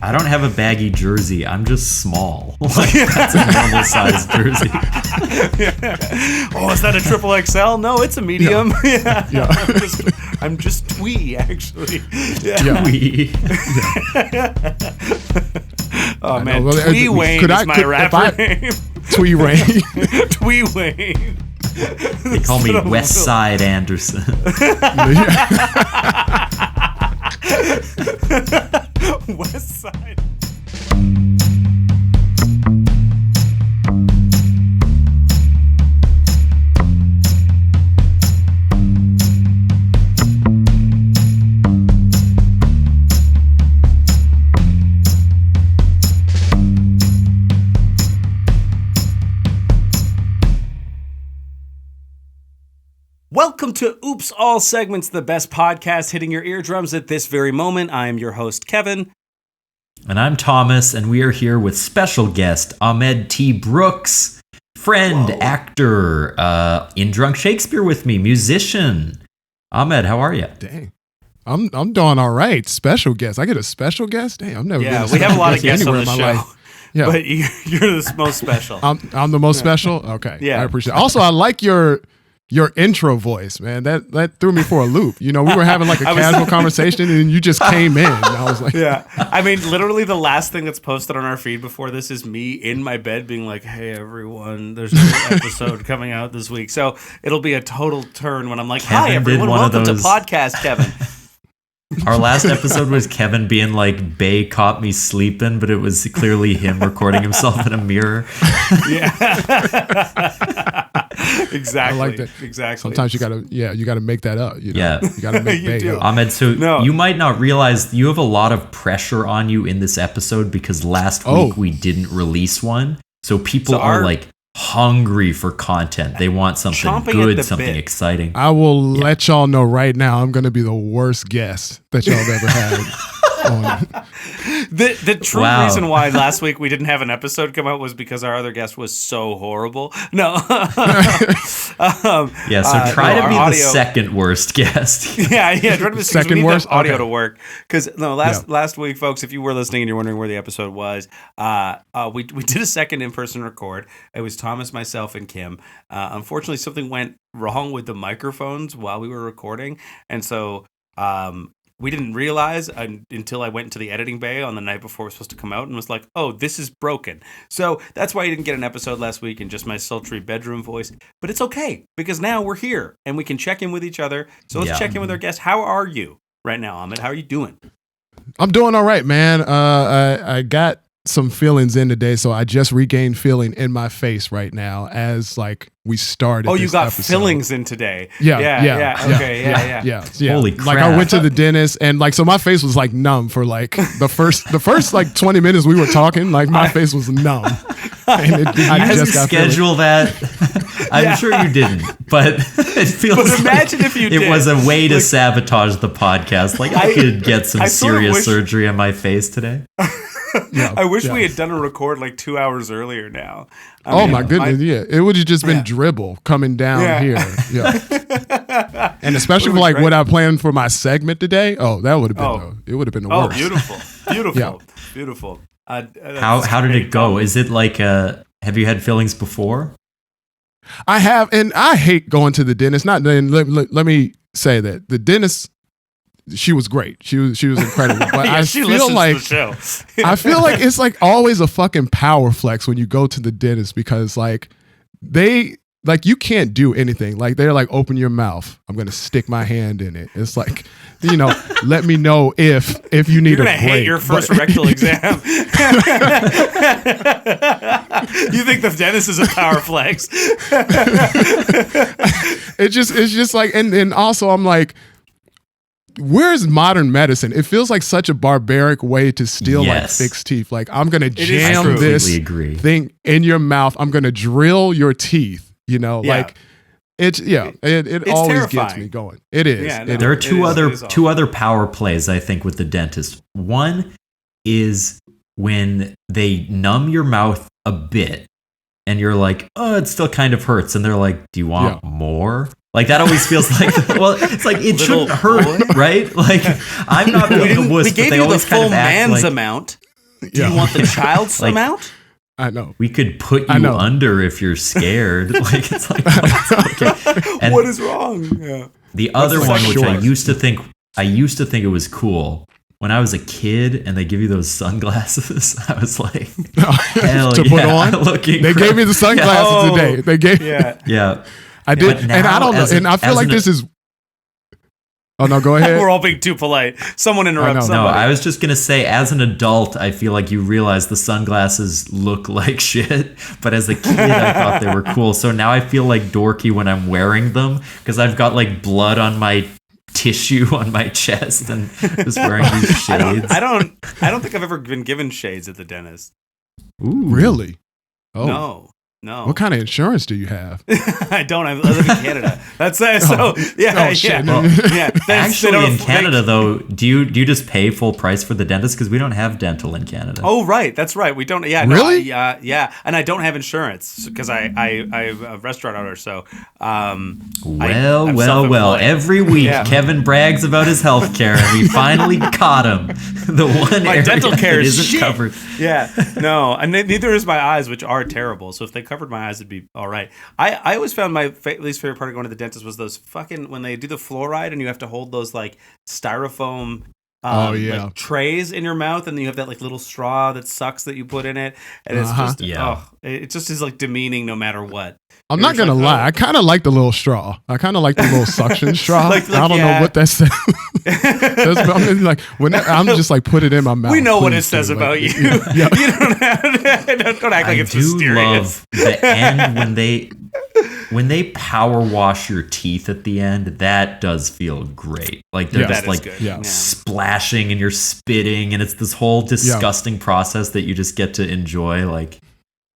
I don't have a baggy jersey. I'm just small. Like, that's a normal size jersey. Oh, is that a triple XL? No, it's a medium. Yeah. I'm just twee, actually. Twee. Oh, man. Twee Wayne is my rapper name. Twee Wayne. Twee Wayne. They call me West Side Anderson. West Side. Welcome to Oops All Segments, the best podcast hitting your eardrums at this very moment. I am your host, Kevin. And I'm Thomas, and we are here with special guest Ahmed T. Brooks, friend, actor, in Drunk Shakespeare with me, musician. Ahmed, how are you? Dang. I'm doing all right. Special guest. I get a special guest? Dang, I've never been a we have a lot of guests on anywhere the in my show. life. Yeah. But you're the most special. I'm the most special? Okay. Yeah. I appreciate it. Also, I like your intro voice, man. That threw me for a loop. You know, we were having like a casual conversation and you just came in. And I was like, yeah. I mean, literally the last thing that's posted on our feed before this is me in my bed being like, hey, everyone, there's a new episode coming out this week. So it'll be a total turn when I'm like, hi, Kevin everyone, welcome to Podcast Kevin. Our last episode was Kevin being like, Bay caught me sleeping, but it was clearly him recording himself in a mirror. Yeah. Exactly. I like that. Exactly. Sometimes you gotta make that up. You know? Yeah. You gotta make You Bay do. up. Ahmed, so No. you might not realize you have a lot of pressure on you in this episode because last week we didn't release one. So people are like hungry for content. They want something Chomping at good, the something bit. exciting. I will let y'all know right now, I'm gonna be the worst guest that y'all have ever had. The true reason why last week we didn't have an episode come out was because our other guest was so horrible. No. So try to be the second worst guest. Yeah, try to be second worst worst audio okay. to work. Because last week, folks, if you were listening and you're wondering where the episode was, we did a second in-person record. It was Thomas, myself, and Kim. Unfortunately, something went wrong with the microphones while we were recording, and so we didn't realize until I went into the editing bay on the night before it was supposed to come out and was like, oh, this is broken. So that's why you didn't get an episode last week in just my sultry bedroom voice. But it's okay, because now we're here and we can check in with each other. So let's check in with our guest. How are you right now, Ahmed? How are you doing? I'm doing all right, man. I got some feelings in today, so I just regained feeling in my face right now as like we started. Oh, you got episode. Fillings in today. Yeah. Okay. Holy crap. Like I went to the dentist and like, so my face was like numb for like the first like 20 minutes we were talking, like my face was numb. And I just schedule that. I'm sure you didn't, but it feels but imagine if you it did. was a way to sabotage the podcast. Like I could get some serious surgery on my face today. I wish we had done a record like 2 hours earlier now. My goodness, it would have just been dribble coming down here. Yeah. And especially for like what I planned for my segment today. Oh, that would have been it would have been the worst. Beautiful. How did it go? Is it like have you had fillings before? I have, and I hate going to the dentist. Let me say that the dentist, she was great. She was incredible. But I feel like I feel like it's like always a fucking power flex when you go to the dentist because like they like you can't do anything. Like they're like, open your mouth. I'm gonna stick my hand in it. It's like, you know, let me know if you need a break. You're gonna hate your first rectal exam. You think the dentist is a power flex? It's just like, and also I'm like, where's modern medicine? It feels like such a barbaric way to steal like fixed teeth. Like I'm gonna jam this thing in your mouth. I'm gonna drill your teeth. You know, like it's it always terrifying. gets me going. It is. Yeah, no, there are two other power plays I think with the dentist. One is when they numb your mouth a bit and you're like, oh, it still kind of hurts, and they're like, do you want more? Like that always feels like, well, it's like it shouldn't hurt, right? Like I'm not being a wuss, we gave but they you always the full kind of act man's like, amount. Do you want the child's amount? I know. We could put you under if you're scared. Like it's like okay. What is wrong? Yeah. The other one, which I used to think it was cool. When I was a kid and they give you those sunglasses, I was like, hell to put on. They gave me the sunglasses today. They gave I did, and I don't know, and I feel like this is. Oh no, go ahead. We're all being too polite. Someone interrupt somebody. No, I was just gonna say, as an adult, I feel like you realize the sunglasses look like shit, but as a kid, I thought they were cool. So now I feel like dorky when I'm wearing them because I've got like blood on my tissue on my chest and just wearing these shades. I don't think I've ever been given shades at the dentist. Ooh. Really? Oh. No. What kind of insurance do you have? I don't. I live in Canada. That's it. So shit. Well, actually, in Canada, though, do you just pay full price for the dentist? Because we don't have dental in Canada. Oh, right. That's right. We don't. Yeah. Really? Yeah. And I don't have insurance because I'm a restaurant owner. So. Well. Every week, Kevin brags about his health care, and we finally caught him. The one my area dental care that is isn't covered. Yeah. No, and neither is my eyes, which are terrible. So if they covered my eyes, it'd be all right. I always found my least favorite part of going to the dentist was those fucking when they do the fluoride and you have to hold those like styrofoam like trays in your mouth, and then you have that like little straw that sucks that you put in it, and it's just it just is like demeaning no matter what. I'm not gonna lie, I kind of like the little straw. I kind of like the little suction straw. I don't know what that says. I mean, like when I'm just like put it in my mouth. We know what it says about you. You don't act like it's mysterious. I love the end when they power wash your teeth at the end. That does feel great. Like they're just like splashing and you're spitting, and it's this whole disgusting process that you just get to enjoy. Like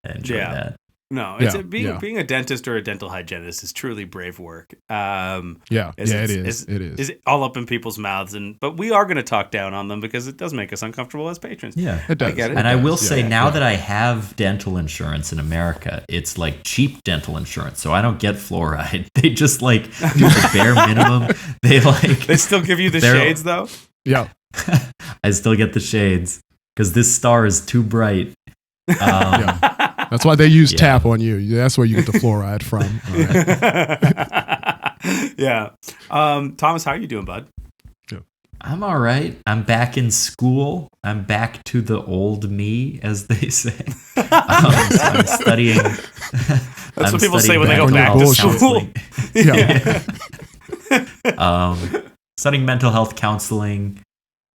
I enjoy that. No, it's being a dentist or a dental hygienist is truly brave work. It is. It's all up in people's mouths, but we are going to talk down on them because it does make us uncomfortable as patrons. Yeah, it does. I get it. And I will say now that I have dental insurance in America, it's like cheap dental insurance, so I don't get fluoride. They just like do the bare minimum. They still give you the shades though. Yeah, I still get the shades because this star is too bright. That's why they use tap on you. That's where you get the fluoride from. All right. Thomas, how are you doing, bud? I'm all right. I'm back in school. I'm back to the old me, as they say. I'm studying. That's what people say when they go back to school. Studying mental health counseling.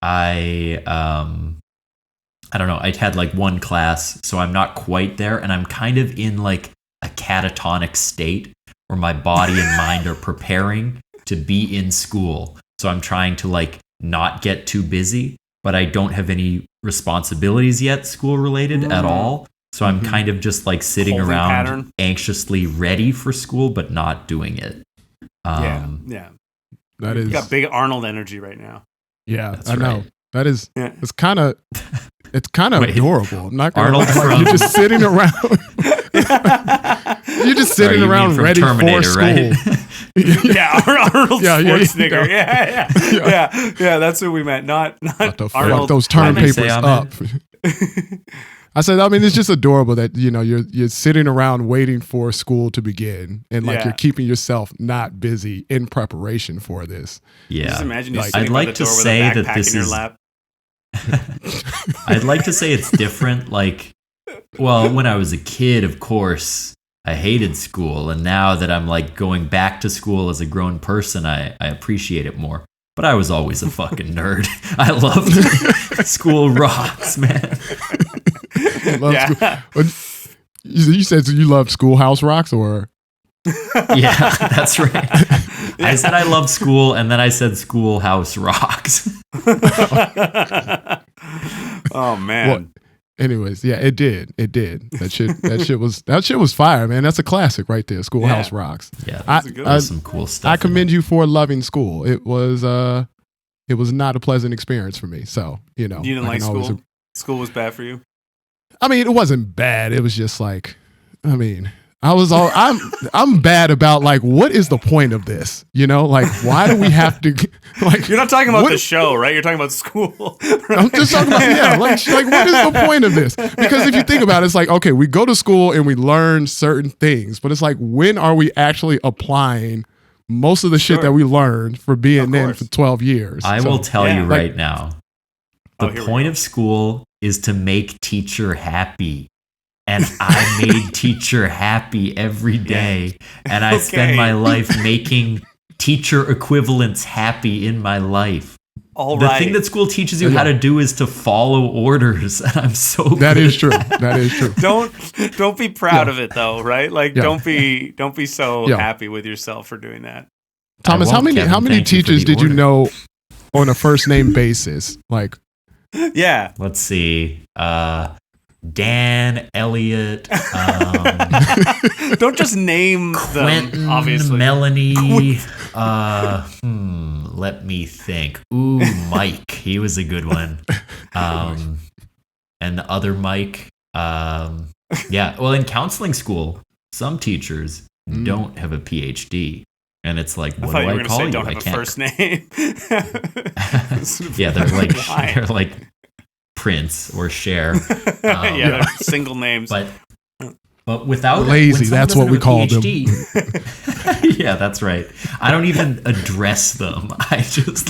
I don't know. I had like one class, so I'm not quite there. And I'm kind of in like a catatonic state where my body and mind are preparing to be in school. So I'm trying to like not get too busy, but I don't have any responsibilities yet, school related at all. So I'm kind of just like sitting around anxiously ready for school, but not doing it. That is. You got big Arnold energy right now. Yeah, I know. Right. That is. It's kind of. It's kind of adorable. I'm not gonna lie. You're just sitting around. You're just sitting around ready for school. Right? Arnold Schwarzenegger. Yeah. That's who we meant. Not Arnold. Those term papers up. I said, I mean, it's just adorable that you're sitting around waiting for school to begin, and like you're keeping yourself not busy in preparation for this. Yeah, just imagine you sitting by the door with a backpack in your lap. I'd like to say it's different. Like, well, when I was a kid, of course, I hated school. And now that I'm like going back to school as a grown person, I appreciate it more. But I was always a fucking nerd. I loved school rocks, man. School. You said you loved Schoolhouse Rocks, or? Yeah, that's right. I said I love school, and then I said Schoolhouse Rocks. Oh man. Well, anyways, yeah, it did. That shit was fire, man. That's a classic right there. Schoolhouse Rocks. Yeah, that's some cool stuff. I commend you for loving school. It was not a pleasant experience for me. So you didn't like school. School was bad for you. I mean, it wasn't bad. It was just like, I mean, I'm bad about like, what is the point of this? You know, like, why do we have to like? You're not talking about the show, right? You're talking about school. Right? I'm just talking about like what is the point of this? Because if you think about it, it's like, okay, we go to school and we learn certain things, but it's like, when are we actually applying most of the shit that we learned for being in for 12 years? I will tell you right now, the point of school is to make teacher happy. And I made teacher happy every day. And I spend my life making teacher equivalents happy in my life. The thing that school teaches you how to do is to follow orders. And I'm so That is true. That is true. Don't be proud of it though, right? Like don't be so happy with yourself for doing that. Thomas, how many teachers did you know on a first name basis? Like, let's see. Dan, Elliot, don't just name Quentin, them, obviously. Melanie, let me think. Ooh, Mike, he was a good one. And the other Mike, well, in counseling school, some teachers don't have a PhD. And it's like, what do I call you? Don't have a first name. Yeah, they're like Prince or Cher. They're single names. But without lazy, that's what we call them. Yeah, that's right. I don't even address them. I just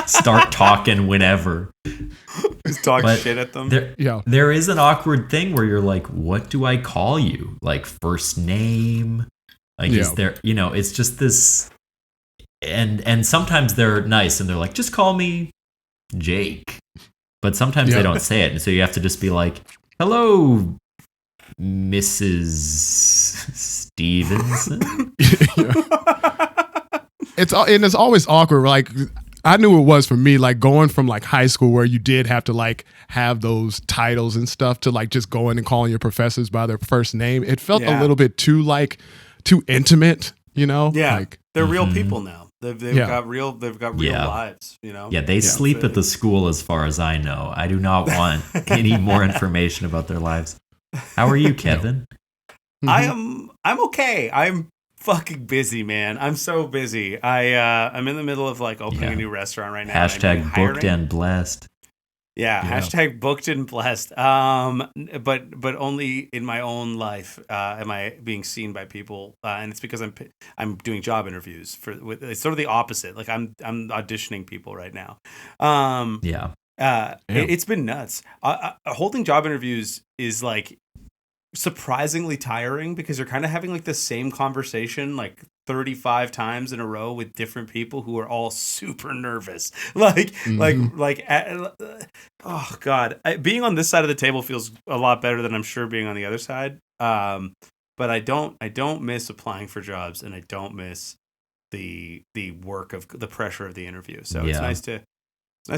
start talking whenever. Just talk shit at them. There is an awkward thing where you're like, what do I call you? Like first name? Like is there, it's just this, and sometimes they're nice and they're like, just call me Jake. But sometimes they don't say it, and so you have to just be like, hello, Mrs. Stevenson. It's always awkward. Like, I knew it was for me, like going from like high school where you did have to like have those titles and stuff to like just going and calling your professors by their first name. It felt a little bit too intimate, Yeah. Like, they're real people now. They've got real lives, Yeah, they sleep at the school as far as I know. I do not want any more information about their lives. How are you, Kevin? I'm okay. I'm fucking busy, man. I'm so busy. I'm in the middle of like opening a new restaurant right now. Hashtag booked and blessed. Yeah, hashtag booked and blessed. But only in my own life am I being seen by people, and it's because I'm doing job interviews it's sort of the opposite. Like I'm auditioning people right now. It's been nuts. Holding job interviews is like surprisingly tiring because you're kind of having like the same conversation like 35 times in a row with different people who are all super nervous. Oh God, being on this side of the table feels a lot better than I'm sure being on the other side. But I don't miss applying for jobs, and I don't miss the work of the pressure of the interview. So it's nice to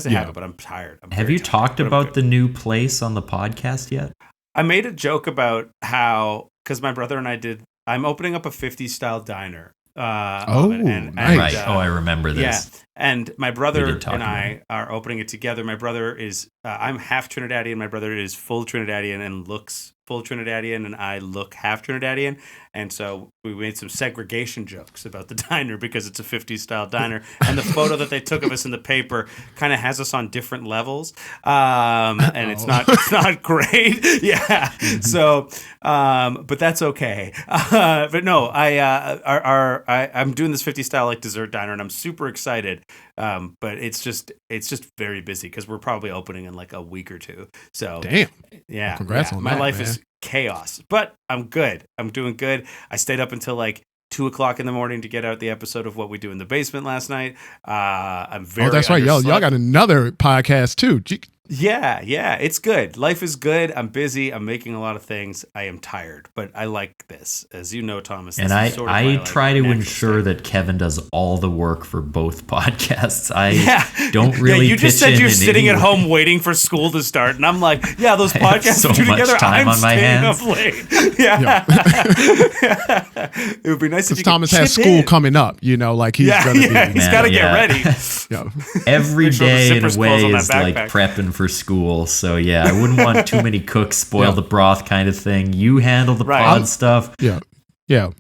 have it, but I'm tired. Have you talked about the new place on the podcast yet? I made a joke about how, because my brother and I'm opening up a 50s style diner. Nice. I remember this. Yeah, and my brother and I are opening it together. My brother is, I'm half Trinidadian. My brother is full Trinidadian and looks full Trinidadian, and I look half Trinidadian. And so we made some segregation jokes about the diner because it's a 50s style diner. And the photo that they took of us in the paper kind of has us on different levels. And it's not great. Yeah. So, but that's okay. But no, I'm doing this 50s style like dessert diner, and I'm super excited. But it's just very busy because we're probably opening in like a week or two. So damn. Yeah. Congrats on my that, life man. is chaos, but I'm good. I'm doing good. I stayed up until like 2:00 in the morning to get out the episode of What We Do in the Basement last night. I'm very. Oh, that's right. Y'all got another podcast too. Yeah, it's good. Life is good. I'm busy. I'm making a lot of things. I am tired, but I like this, as you know, Thomas. And I try to ensure that Kevin does all the work for both podcasts. I don't really. You just said you're sitting at home waiting for school to start, and I'm like, yeah, those podcasts so do together. I'm on my staying hands. Up late. Yeah. It would be nice if Thomas has school coming up. Like he's gonna be. He's got to get ready. Every day in a way is like prepping for school. So I wouldn't want too many cooks spoil the broth kind of thing. You handle the pod stuff. Yeah. Yeah.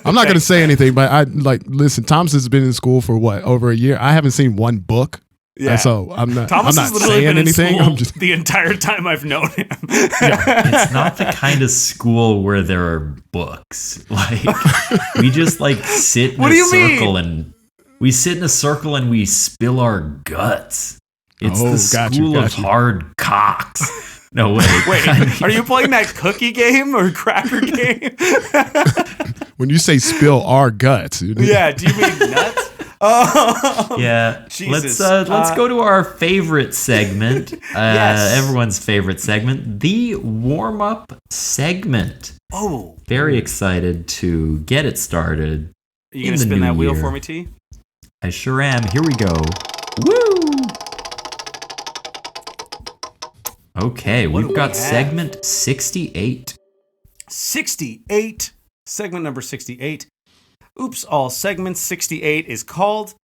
I'm not going to say anything, but listen, Thomas has been in school for over a year. I haven't seen one book. Yeah. So I'm not saying anything. I'm just the entire time I've known him. It's not the kind of school where there are books. Like we just sit in a circle and we sit in a circle and we spill our guts. It's the school of hard cocks. No way. Wait, are you playing that cookie game or cracker game? When you say spill our guts. Yeah, do you mean nuts? Oh, yeah. Jesus. Let's go to our favorite segment. Yes. Everyone's favorite segment, the warm-up segment. Oh. Very excited to get it started. Are you going to spin that wheel for me, T? I sure am. Here we go. Woo! Okay, we've got segment 68. 68. Segment number 68. Oops, all segments. 68 is called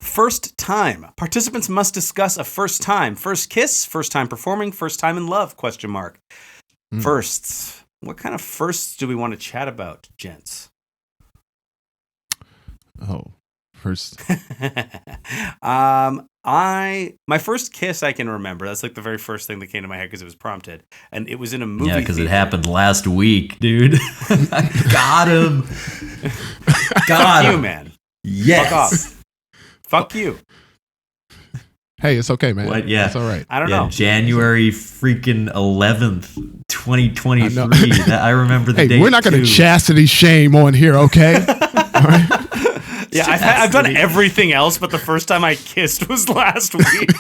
First Time. Participants must discuss a first time. First kiss, first time performing, first time in love, ? Firsts. What kind of firsts do we want to chat about, gents? Oh, first. My first kiss I can remember. That's the very first thing that came to my head because it was prompted. And it was in a movie. Yeah, because it happened last week, dude. Got him. Fuck you, man. Yes. Fuck off. Fuck you. Hey, it's okay, man. What? Yeah. It's all right. I don't know. January freaking 11th, 2023. I remember the date. Hey, we're not going to chastity shame on here, okay? All right. Yeah, I've done everything else, but the first time I kissed was last week.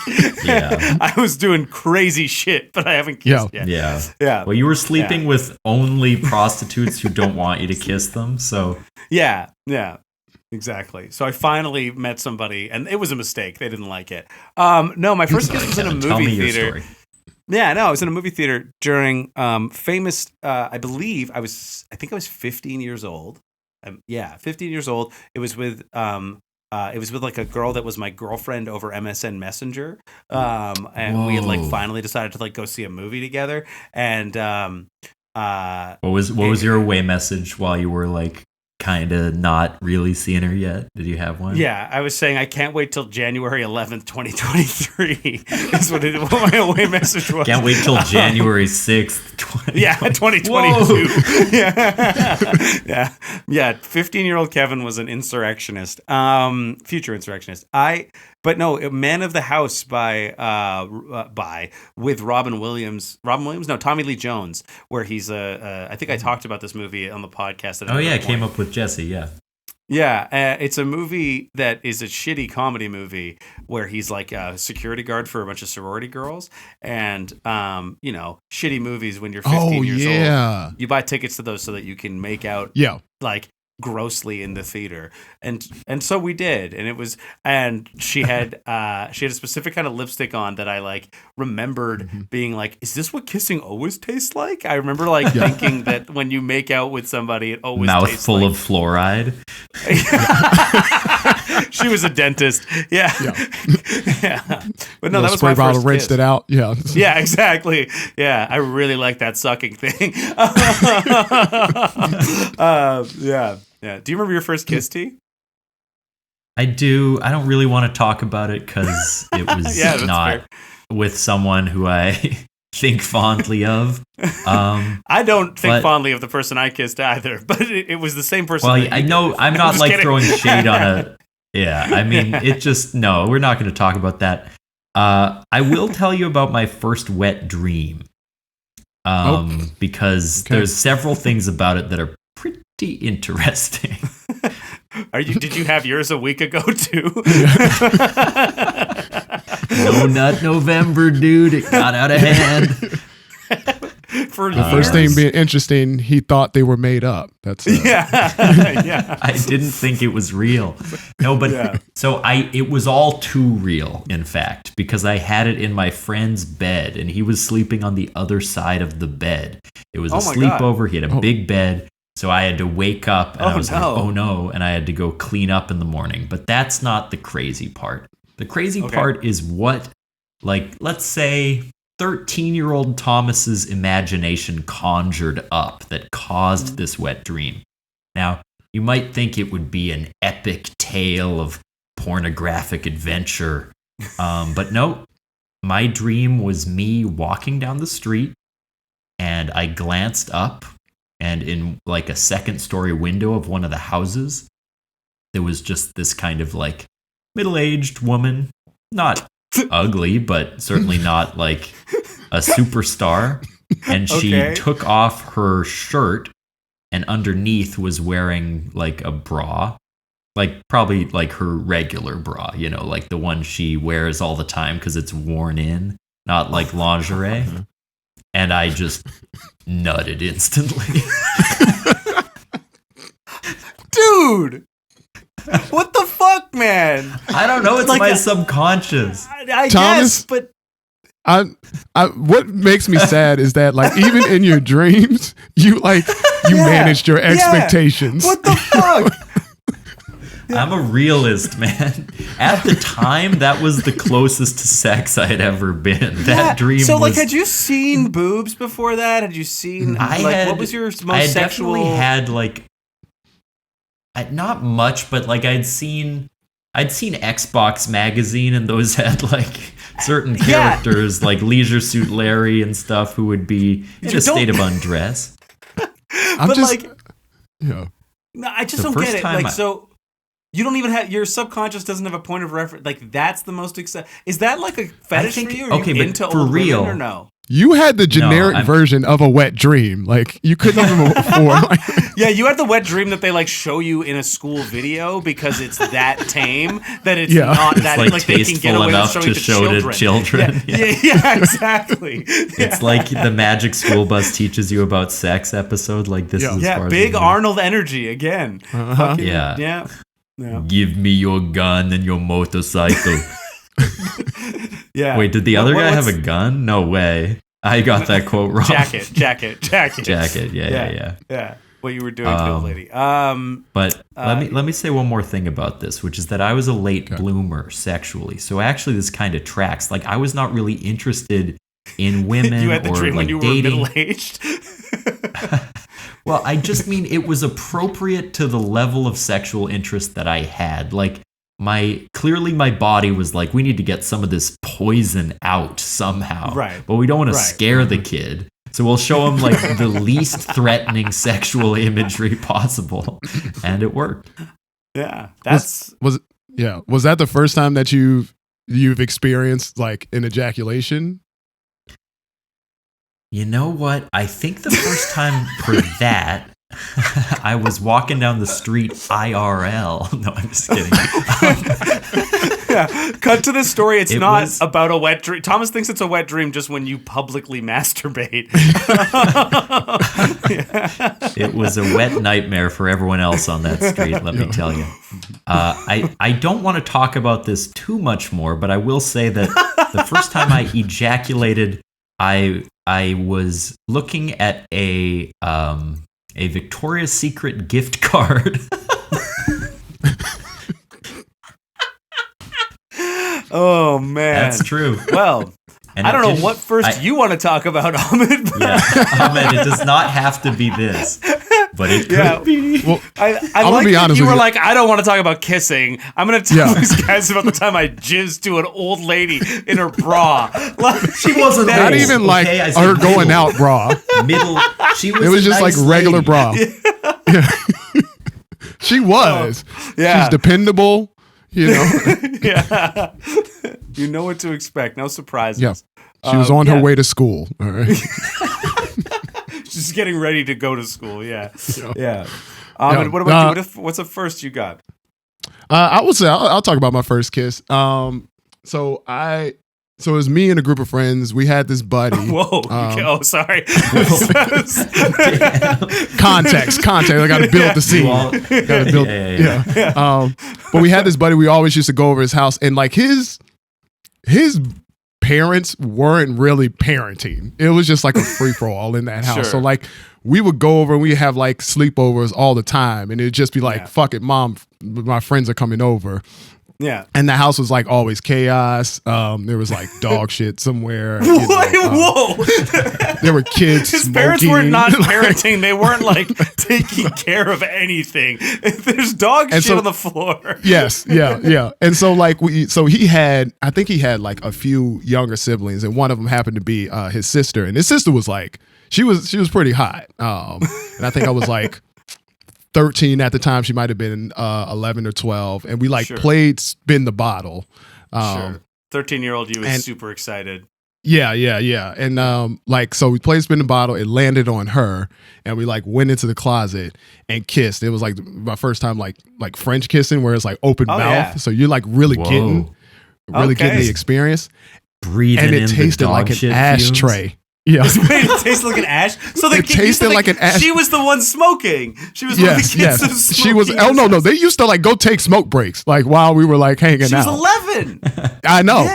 Yeah. I was doing crazy shit, but I haven't kissed yet. Yeah. Well, you were sleeping with only prostitutes who don't want you to kiss them, so. Yeah, exactly. So I finally met somebody, and it was a mistake. They didn't like it. No, my first kiss was in a movie theater. Yeah, no, I was in a movie theater during famous. I think I was 15 years old. 15 years old. It was with a girl that was my girlfriend over MSN Messenger, and we had finally decided to go see a movie together. And what was your away message while you were kind of not really seeing her yet? Did you have one? Yeah, I was saying I can't wait till January 11th, 2023. Is what my away message was. Can't wait till January 6th, 2022. Yeah, 2022. Yeah. 15-year-old Kevin was an insurrectionist, future insurrectionist. But no, Man of the House with Robin Williams. No, Tommy Lee Jones, where he's I think I talked about this movie on the podcast. It came up with Jesse. Yeah. Yeah, it's a movie that is a shitty comedy movie where he's a security guard for a bunch of sorority girls, and shitty movies when you're 15 years old. You buy tickets to those so that you can make out. Yeah. Grossly in the theater, and so we did, and she had a specific kind of lipstick on that I remembered being is this what kissing always tastes like? I remember thinking that when you make out with somebody, it always tastes mouthful of fluoride. She was a dentist. Yeah. But no, that was spray my bottle first rinsed kiss. it out. Yeah. Yeah, exactly. Yeah, I really like that sucking thing. Yeah. Do you remember your first kiss, T? I do. I don't really want to talk about it because it was not with someone who I think fondly of. I don't think fondly of the person I kissed either, but it was the same person. Well, I know I'm not throwing shade on a. Yeah, I mean, we're not going to talk about that. I will tell you about my first wet dream. Because there's several things about it that are pretty interesting. Did you have yours a week ago too? No Nut November, dude. It got out of hand. The first thing being interesting, he thought they were made up. That's yeah. I didn't think it was real. No, but so it was all too real, in fact, because I had it in my friend's bed, and he was sleeping on the other side of the bed. It was a sleepover. He had a big bed. So I had to wake up and I was like, oh no, and I had to go clean up in the morning. But that's not the crazy part. The crazy part is let's say 13-year-old Thomas's imagination conjured up that caused this wet dream. Now, you might think it would be an epic tale of pornographic adventure, but no. My dream was me walking down the street, and I glanced up, and in like a second-story window of one of the houses, there was just this kind of like middle-aged woman, not ugly, but certainly not like a superstar. And she took off her shirt and underneath was wearing like a bra, like probably like her regular bra, you know, like the one she wears all the time because it's worn in, not like lingerie. And I just nutted instantly. Dude! What the fuck, man? I don't know. It's like my subconscious. I guess, but I what makes me sad is that like even in your dreams, you managed your expectations. What the fuck? I'm a realist, man. At the time, that was the closest to sex I had ever been. That dream. So, like, had you seen boobs before that? Had you seen? What was your most I sexual? Definitely had like, not much, but like I'd seen Xbox magazine, and those had like certain characters like Leisure Suit Larry and stuff who would be in a state of undress. No, I just don't get it. Like, so. You don't even have, your subconscious doesn't have a point of reference. Like, that's the most is that like a fetish for you? Are you into for old real, women or no? You had the generic version of a wet dream. Like, you couldn't have afford. Like, yeah, you had the wet dream that they like show you in a school video because it's that tame that it's not that like they can get away with showing to children. Yeah, exactly. It's like the Magic School Bus teaches you about sex episode. Like this is as far big as Arnold energy again. Yeah. Give me your gun and your motorcycle. Yeah. Wait, did the other guy have a gun? No way. I got that quote wrong. Jacket. Yeah. What you were doing to the lady. But let me say one more thing about this, which is that I was a late bloomer sexually. So actually, this kind of tracks. Like, I was not really interested in women you had the or dream like when you dating. were middle-aged. Well, I just mean it was appropriate to the level of sexual interest that I had. Like, clearly my body was like, we need to get some of this poison out somehow. Right. But we don't want to scare the kid. So we'll show him like the least threatening sexual imagery possible. And it worked. Yeah. That's was that the first time that you've experienced like an ejaculation? You know what? I think the first time for that, I was walking down the street IRL. No, I'm just kidding. Cut to the story. It's not about a wet dream. Thomas thinks it's a wet dream just when you publicly masturbate. It was a wet nightmare for everyone else on that street, let me tell you. I don't want to talk about this too much more, but I will say that the first time I ejaculated, I was looking at a Victoria's Secret gift card. Oh man, that's true. Well, and I don't know what first you want to talk about, Ahmed. Yeah, Ahmed, it does not have to be this, but it could be. Well, I like be honest you with were you. like, I don't want to talk about kissing. I'm going to tell these guys about the time I jizzed to an old lady in her bra. Like, she wasn't not old, even like her going out bra. Middle. She was. It was just nice like regular lady. bra. Yeah. She was. Yeah. She's dependable. You know. Yeah. You know what to expect. No surprises. Yeah. She was on her way to school. All right. She's getting ready to go to school. Yeah. Yeah. And what about you? What's the first you got? I would say I'll talk about my first kiss. So it was me and a group of friends. We had this buddy. Whoa. Sorry. Context. I got to build the scene. Got to build. Yeah. But we had this buddy. We always used to go over his house, and like his parents weren't really parenting. It was just like a free for all in that house. Sure. So like we would go over and we have like sleepovers all the time, and it'd just be like, "Fuck it, mom, my friends are coming over." Yeah. And the house was like always chaos. There was like dog shit somewhere. Whoa. There were kids His smoking. parents were not parenting. They weren't like taking care of anything. There's dog shit on the floor. Yes. Yeah. And so like I think he had like a few younger siblings, and one of them happened to be his sister. And his sister was like, she was pretty hot. And I think I was like 13 at the time. She might have been 11 or 12, and we played spin the bottle. Sure. 13-year-old you was super excited. Yeah. And so we played spin the bottle. It landed on her, and we like went into the closet and kissed. It was like my first time like French kissing, where it's like open mouth. Yeah. So you're like really getting the experience. Breathing and it tasted like an ashtray. Fumes. Yeah, it tasted like an ash. So it tasted like an ash. She was the one smoking. She was one of the kids that was smoking. She was. Oh no! They used to like go take smoke breaks, like while we were like hanging out. She was 11. I know.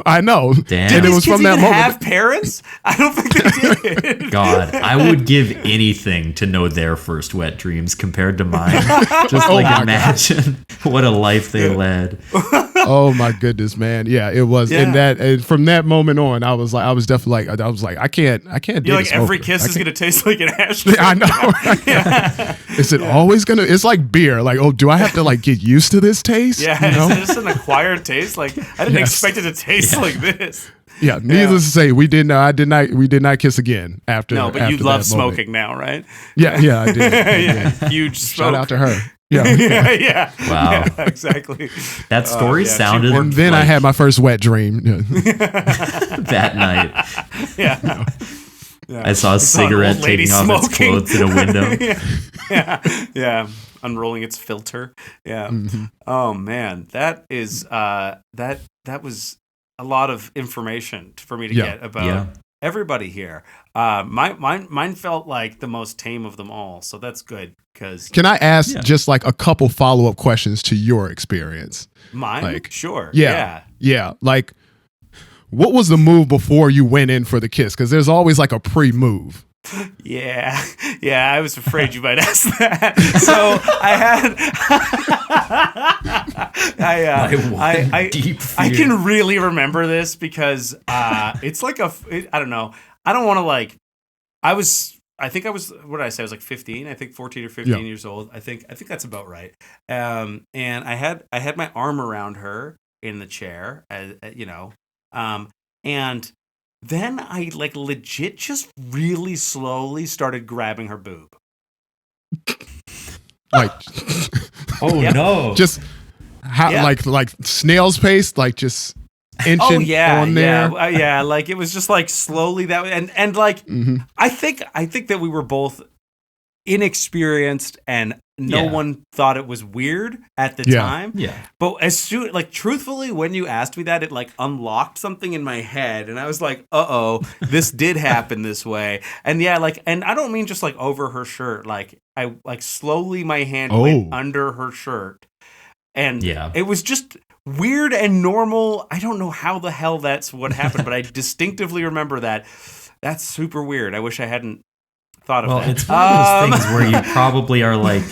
Damn. And it was from that moment. Have parents? I don't think they did. God, I would give anything to know their first wet dreams compared to mine. Just imagine what a life they led. Oh my goodness, man! Yeah, it was. Yeah. And from that moment on, I was definitely like, I can't. You're like, every kiss is gonna taste like an ashtray. I know. Yeah. Is it always gonna? It's like beer. Like, oh, do I have to like get used to this taste? Yeah, is this an acquired taste? Like, I didn't expect it to taste like this. Yeah, needless to say, we did not kiss again after. No, but you love smoking now, right? Yeah, I did. Huge smoke. Shout out to her. Yeah. Wow. Yeah, exactly. That story sounded. And then I had my first wet dream that night. Yeah. I saw a cigarette taking off its clothes in a window. Yeah. Unrolling its filter. Yeah. Mm-hmm. Oh man, that is that was a lot of information for me to get about everybody here. Mine felt like the most tame of them all, so that's good. Because can I ask just like a couple follow-up questions to your experience? Mine, like, sure. Yeah. Like, what was the move before you went in for the kiss? Because there's always like a pre-move. Yeah. I was afraid you might ask that. So I can really remember this because it's like I don't know. I don't want to like. I think I was, what did I say? I was like 15. I think 14 or 15 years old. I think that's about right. And I had my arm around her in the chair, and then I like legit just really slowly started grabbing her boob. Like, no! Just like snail's pace, like just inching on there. Yeah. Like it was just like slowly that way, and like I think that we were both inexperienced and no one thought it was weird at the time. Yeah. But as soon, like, truthfully, when you asked me that, it like unlocked something in my head, and I was like, this did happen this way. And and I don't mean just like over her shirt. Like I like slowly my hand went under her shirt, and it was just weird and normal. I don't know how the hell that's what happened, but I distinctively remember that. That's super weird. I wish I hadn't thought of that. Well, it's one of those things where you probably are like,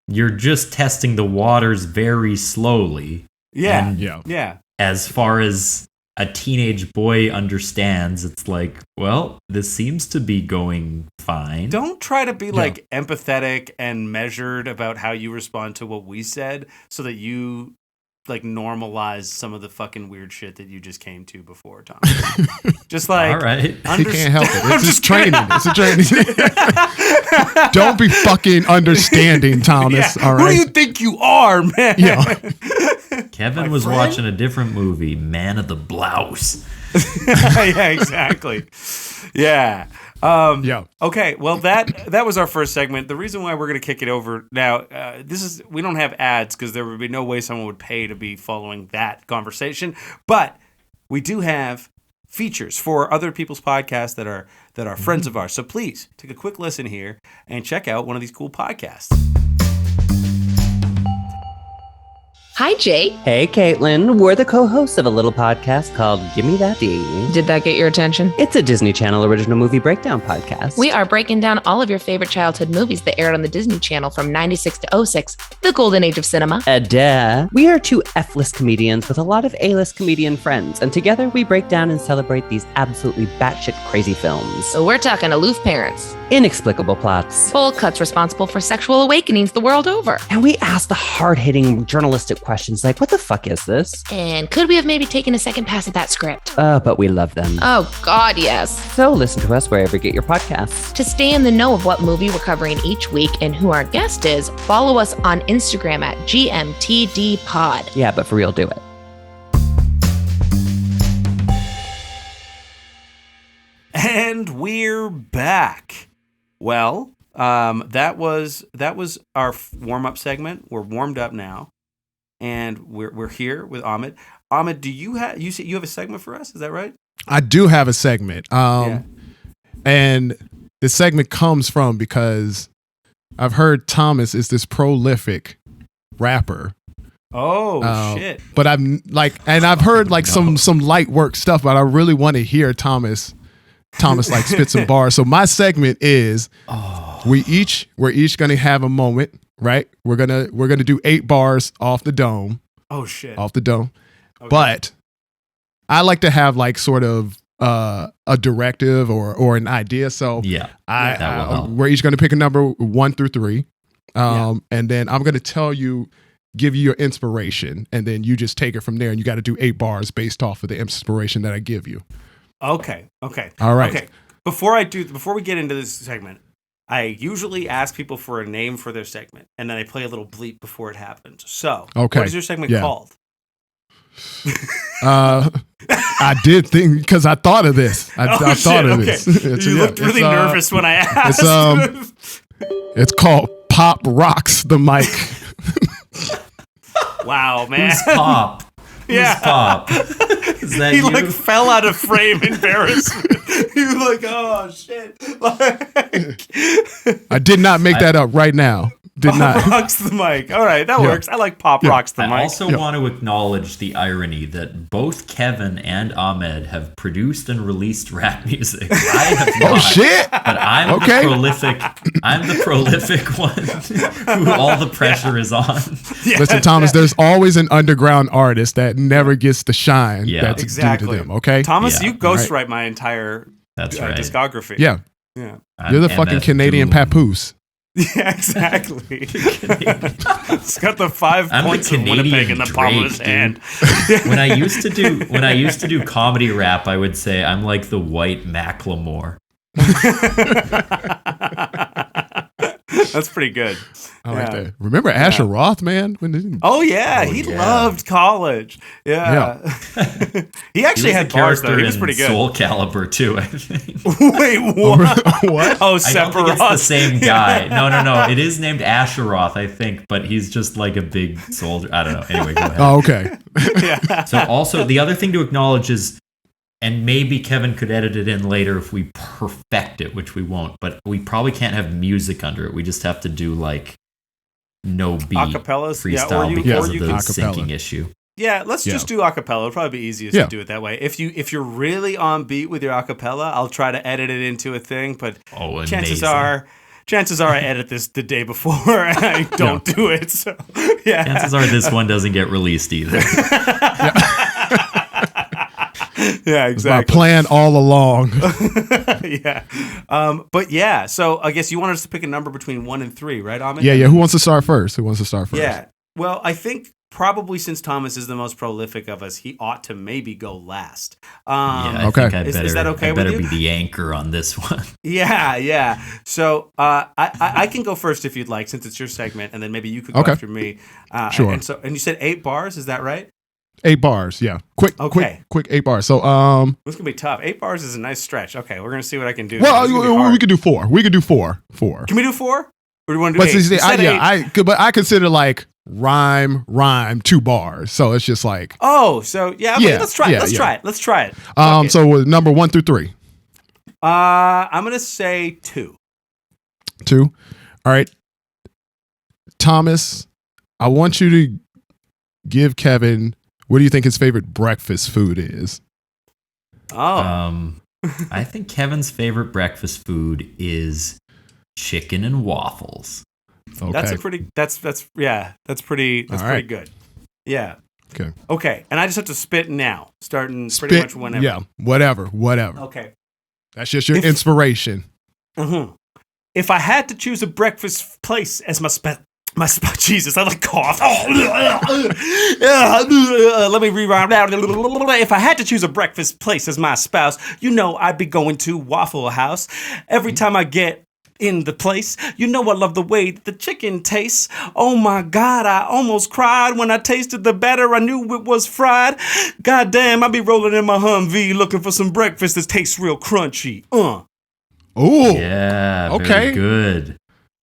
you're just testing the waters very slowly. Yeah. And as far as a teenage boy understands, it's like, well, this seems to be going fine. Don't try to be like empathetic and measured about how you respond to what we said so that you like normalize some of the fucking weird shit that you just came to before, Tom. Just like, all right, he can't help it. It's just training. It's a training. Don't be fucking understanding, Thomas. All right. Who do you think you are, man? Yeah. Kevin was watching a different movie, Man of the Blouse. Yeah, exactly. Yeah. Okay, well that was our first segment. The reason why we're going to kick it over now, we don't have ads because there would be no way someone would pay to be following that conversation. But we do have features for other people's podcasts that are friends of ours. So please take a quick listen here and check out one of these cool podcasts. Hi, Jay. Hey, Caitlin. We're the co-hosts of a little podcast called Gimme That D. Did that get your attention? It's a Disney Channel original movie breakdown podcast. We are breaking down all of your favorite childhood movies that aired on the Disney Channel from 96 to 06, the golden age of cinema. Duh. We are two F-list comedians with a lot of A-list comedian friends, and together we break down and celebrate these absolutely batshit crazy films. So we're talking aloof parents, inexplicable plots, bold cuts responsible for sexual awakenings the world over. And we ask the hard-hitting journalistic questions like, what the fuck is this? And could we have maybe taken a second pass at that script? But we love them. Oh, God, yes. So listen to us wherever you get your podcasts. To stay in the know of what movie we're covering each week and who our guest is, follow us on Instagram at GMTDpod. Yeah, but for real, do it. And we're back. Well, that was our warm-up segment. We're warmed up now. And we're here with Ahmed. Ahmed, do you have you have a segment for us? Is that right? I do have a segment. And the segment comes from because I've heard Thomas is this prolific rapper. Oh shit! But I've heard like some light work stuff, but I really want to hear Thomas like spit some bars. So my segment is we're each gonna have a moment. Right, we're gonna do 8 bars off the dome. Oh shit! Off the dome, okay. But I like to have like sort of a directive or an idea. So yeah, we're each gonna pick a number 1 through 3, and then I'm gonna give you your inspiration, and then you just take it from there. And you got to do 8 bars based off of the inspiration that I give you. Okay. All right. Okay. Before we get into this segment, I usually ask people for a name for their segment, and then I play a little bleep before it happens. So, What is your segment called? I did think, because I thought of this. I thought of this. You looked really nervous when I asked. It's called Pop Rocks the Mic. Wow, man. Who's Pop? Yeah. Who's Pop? Is that he you? like fell out of frame, embarrassment. He was like, "Oh shit!" I did not make that up right now. Did Pop not. Rocks the mic. All right, that works. I like Pop Rocks the mic. I also want to acknowledge the irony that both Kevin and Ahmed have produced and released rap music. I have not. Oh shit! But I'm the prolific one who all the pressure is on. Yeah, listen, Thomas, there's always an underground artist that never gets the shine that's due to them, okay? Thomas, you ghostwrite my entire discography. Yeah. You're the fucking Canadian Papoose. Yeah, exactly. It's got the 5 points of Winnipeg in the palm of his hand. When I used to do comedy rap, I would say I'm like the white Macklemore. That's pretty good. I like that. Remember Asher Roth, man? He loved college. Yeah. He actually had bars, though. He was pretty good. Soul Calibur, too, I think. Wait, what? What? Oh, I don't think it's the same guy. No. It is named Asheroth, I think, but he's just like a big soldier. I don't know. Anyway, go ahead. Oh, okay. Yeah. So also, the other thing to acknowledge is, and maybe Kevin could edit it in later if we perfect it, which we won't, but we probably can't have music under it. We just have to do like no beat acapellas, freestyle because of the acapella syncing issue. Yeah, let's just do acapella. It'll probably be easiest to do it that way. If you're really on beat with your acapella, I'll try to edit it into a thing, but chances are I edit this the day before and I don't do it. So chances are this one doesn't get released either. Yeah, exactly. My plan all along. Yeah. So I guess you want us to pick a number between 1 and 3, right, Ahmed? Yeah. Who wants to start first? Yeah. Well, I think probably since Thomas is the most prolific of us, he ought to maybe go last. I think is that okay I better with you? be the anchor on this one. Yeah. So I can go first if you'd like, since it's your segment, and then maybe you could go after me. Sure. And you said 8 bars, is that right? 8 bars, yeah. Quick 8 bars. So this is gonna be tough. 8 bars is a nice stretch. Okay, we're gonna see what I can do. Well, we could do 4. We could do 4. Can we do 4? Or do you want to do 8? But I consider like rhyme 2 bars. So it's just like let's try it. Let's try it. So with number 1 through 3. I'm gonna say 2. 2. All right. Thomas, I want you to give Kevin, what do you think his favorite breakfast food is? Oh. I think Kevin's favorite breakfast food is chicken and waffles. Okay. That's pretty good. Yeah. Okay. And I just have to spit now, starting pretty much whenever. Yeah, whatever. Okay. That's just your inspiration. Mm-hmm. If I had to choose a breakfast place as my Jesus, I like cough. Let me rewind. If I had to choose a breakfast place as my spouse, I'd be going to Waffle House. Every time I get in the place, I love the way the chicken tastes. Oh my God, I almost cried when I tasted the batter. I knew it was fried. God damn, I be rolling in my Humvee looking for some breakfast that tastes real crunchy. Oh, yeah, very good.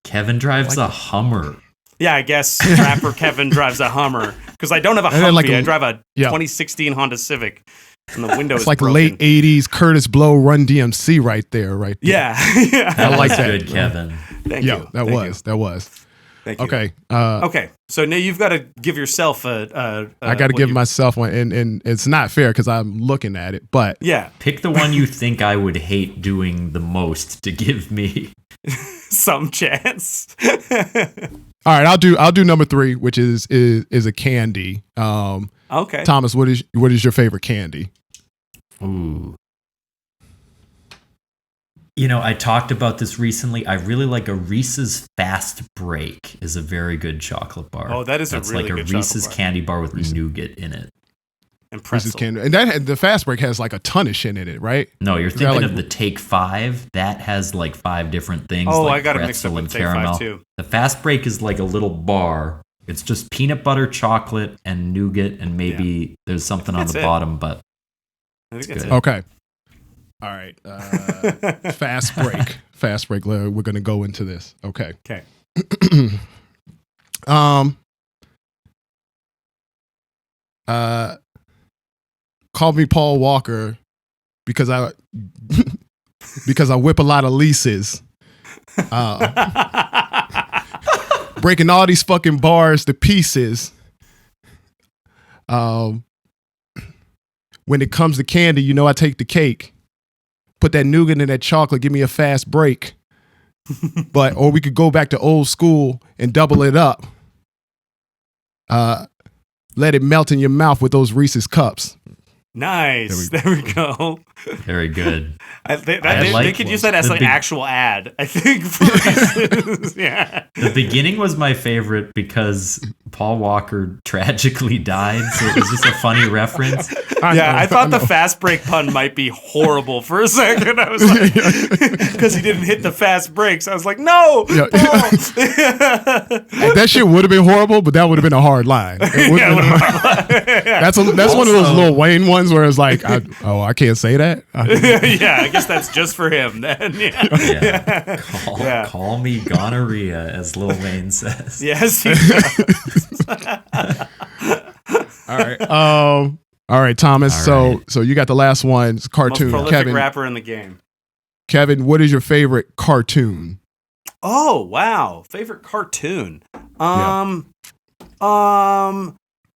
Kevin drives a Hummer. Yeah, I guess rapper Kevin drives a Hummer because I don't have a Humvee. I drive a 2016 Honda Civic. And the window is like broken. Late 80s Curtis Blow Run DMC right there. Yeah. I like that. Good, Kevin. Thank you. That was. Thank you. Okay. Okay. So now you've got to give yourself a I got to give myself one, and it's not fair because I'm looking at it, but yeah. Pick the one you think I would hate doing the most to give me some chance. All right, I'll do number 3, which is a candy. Okay. Thomas, what is your favorite candy? Ooh. I talked about this recently. I really like a Reese's Fast Break is a very good chocolate bar. Oh, that's a really good like a Reese's candy bar with nougat in it. And pretzel. Reese's candy. And the Fast Break has like a ton of shit in it, right? No, you're thinking of the Take 5. That has like 5 different things. Oh, like I got to mix up with Take 5 too. The Fast Break is like a little bar. It's just peanut butter, chocolate, and nougat, and maybe there's something on the bottom, but I think that's good. it. Okay. All right. Fast Break. Fast Break. We're going to go into this. Okay. Okay. Call me Paul Walker because I whip a lot of leases. Breaking all these fucking bars to pieces. When it comes to candy, I take the cake. Put that nougat in that chocolate, give me a fast break. Or we could go back to old school and double it up. Let it melt in your mouth with those Reese's cups. Nice. There we go. Very good. They could use that as an actual ad, I think. Yeah. The beginning was my favorite because Paul Walker tragically died, so it was just a funny reference. I thought the fast break pun might be horrible for a second. I was like, because he didn't hit the fast breaks. I was like, no. Yeah. That shit would have been horrible, but that would have been a hard line. That's one of those Lil Wayne ones where it's like, I can't say that. Yeah, I guess that's just for him then. Yeah. Call me gonorrhea, as Lil Wayne says. Yes, he does. All right, Thomas. All right. So you got the last one. It's cartoon. Most prolific rapper in the game. Kevin, what is your favorite cartoon? Oh, wow. Favorite cartoon.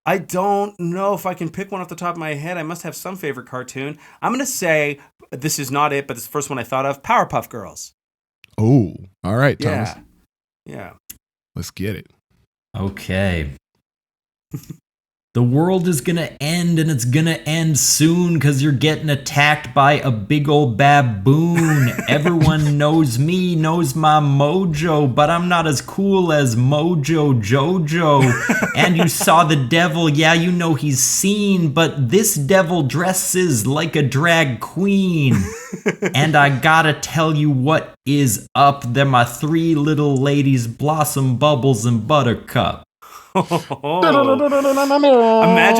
I don't know if I can pick one off the top of my head. I must have some favorite cartoon. I'm going to say, this is not it, but it's the first one I thought of, Powerpuff Girls. Oh, all right, Thomas. Yeah. Let's get it. Okay. The world is going to end, and it's going to end soon because you're getting attacked by a big old baboon. Everyone knows me, knows my mojo, but I'm not as cool as Mojo Jojo. And you saw the devil, yeah, you know he's seen, but this devil dresses like a drag queen. And I gotta tell you what is up. They're my 3 little ladies, Blossom, Bubbles, and Buttercup. Imagine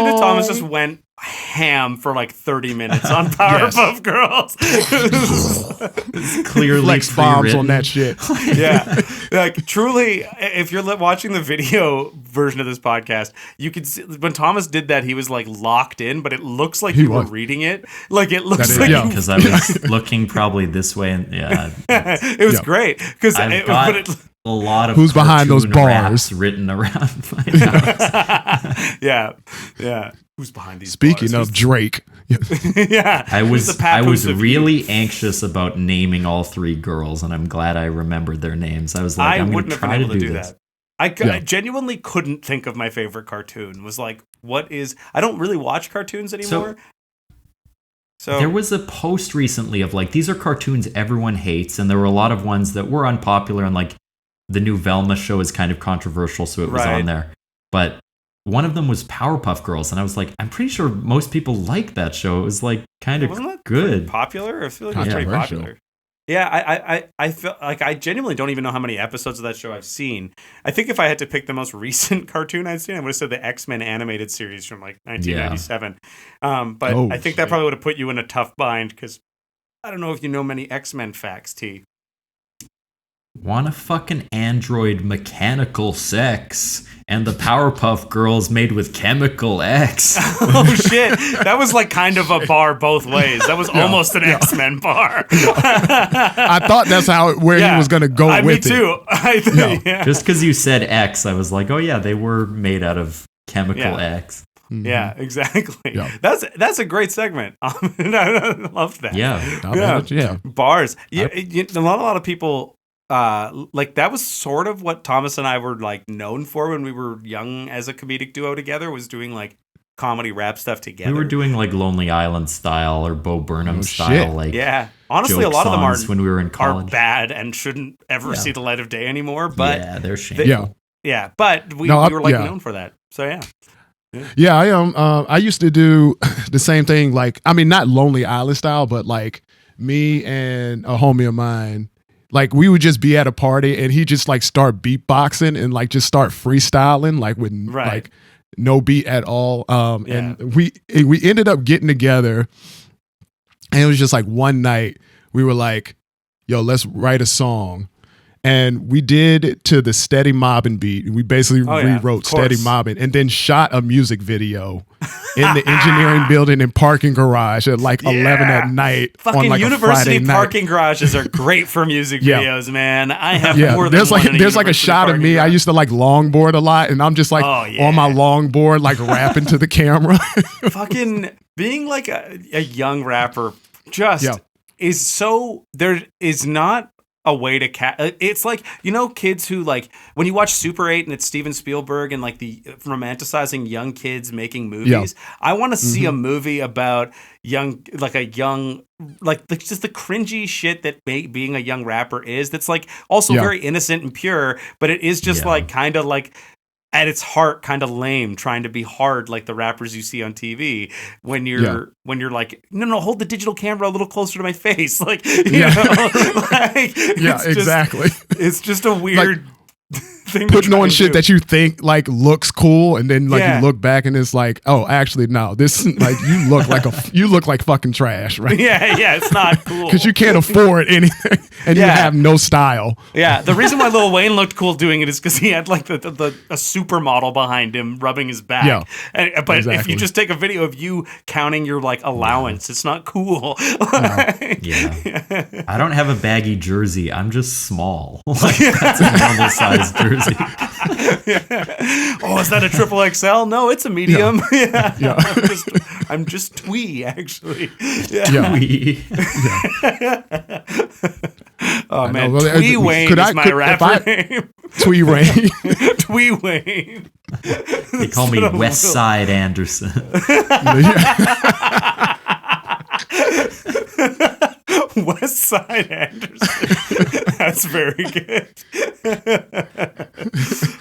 if Thomas just went ham for like 30 minutes on Powerpuff Girls. Clearly flex bombs on that shit. Yeah. Like truly, if you're watching the video version of this podcast, you could see when Thomas did that, he was like locked in, but it looks like you were reading it. Like it looks like because I was looking probably this way, and it was great because a lot of who's behind those cartoon bars raps written around my house. Yeah. Who's behind these Speaking bars? of Drake. Yeah. I was really anxious about naming all three girls, and I'm glad I remembered their names. I was like, I'm going to try to do this. I genuinely couldn't think of my favorite cartoon. Was like, I don't really watch cartoons anymore. So there was a post recently of like, these are cartoons everyone hates, and there were a lot of ones that were unpopular, and like the new Velma show is kind of controversial, so it was on there. But one of them was Powerpuff Girls, and I was like, I'm pretty sure most people like that show. It was like kind of good. Popular? I feel like it was pretty popular. Yeah, I feel like I genuinely don't even know how many episodes of that show I've seen. I think if I had to pick the most recent cartoon I'd seen, I would have said the X-Men animated series from like 1997. But I think that probably would have put you in a tough bind because I don't know if you know many X-Men facts, T. Want a fucking android mechanical sex, and the Powerpuff Girls made with chemical X. Oh shit, that was like kind of a bar both ways. That was almost an X-Men bar. I thought that's where he was going to go with it. Me too. Just because you said X, I was like, oh yeah, they were made out of chemical X. Mm-hmm. Yeah, exactly. Yeah. That's a great segment. I love that. Yeah. Bars. A lot of people. Like that was sort of what Thomas and I were like known for when we were young as a comedic duo together, was doing like comedy rap stuff together. We were doing like Lonely Island style or Bo Burnham style. Like, honestly, a lot of them when we were in college are bad and shouldn't ever see the light of day anymore. But they're shameful. But we were like known for that. So I used to do the same thing. Like, I mean, not Lonely Island style, but like me and a homie of mine. Like we would just be at a party and he just like start beatboxing and like just start freestyling like with like no beat at all. And we ended up getting together and it was just like one night we were like, yo, let's write a song. And we did it to the Steady Mobbin' beat. We basically rewrote Steady Mobbin' and then shot a music video in the engineering building and parking garage at like 11 at night. Fucking on like university a Friday parking garages are great for music videos, man. I have more than there's like a shot of me. I used to like longboard a lot, and I'm just like on my longboard, like rapping to the camera. Fucking being like a young rapper is so, there is not a way to it's like, you know, kids who like when you watch Super 8 and it's Steven Spielberg and like the romanticizing young kids making movies. I want to see a movie about just the cringy shit that being a young rapper is, that's like also very innocent and pure, but it is just like kind of like at its heart kind of lame, trying to be hard like the rappers you see on TV when you're like, no, hold the digital camera a little closer to my face, like you know, like exactly. It's just a weird thing putting on shit that you think like looks cool, and then like you look back and it's like, oh, actually no, this like you look like fucking trash, right? Yeah, it's not cool because you can't afford anything and you have no style. Yeah, the reason why Lil Wayne looked cool doing it is because he had like a supermodel behind him rubbing his back. But if you just take a video of you counting your like allowance, it's not cool. I don't have a baggy jersey. I'm just small. Like, that's a normal size jersey. Oh, is that a triple XL? No, it's a medium. I'm just twee, actually. Twee. Oh man, Twee Wayne is my rapper name. Twee Wayne. Twee Wayne. They call me West Side Anderson. West Side Anderson. That's very good.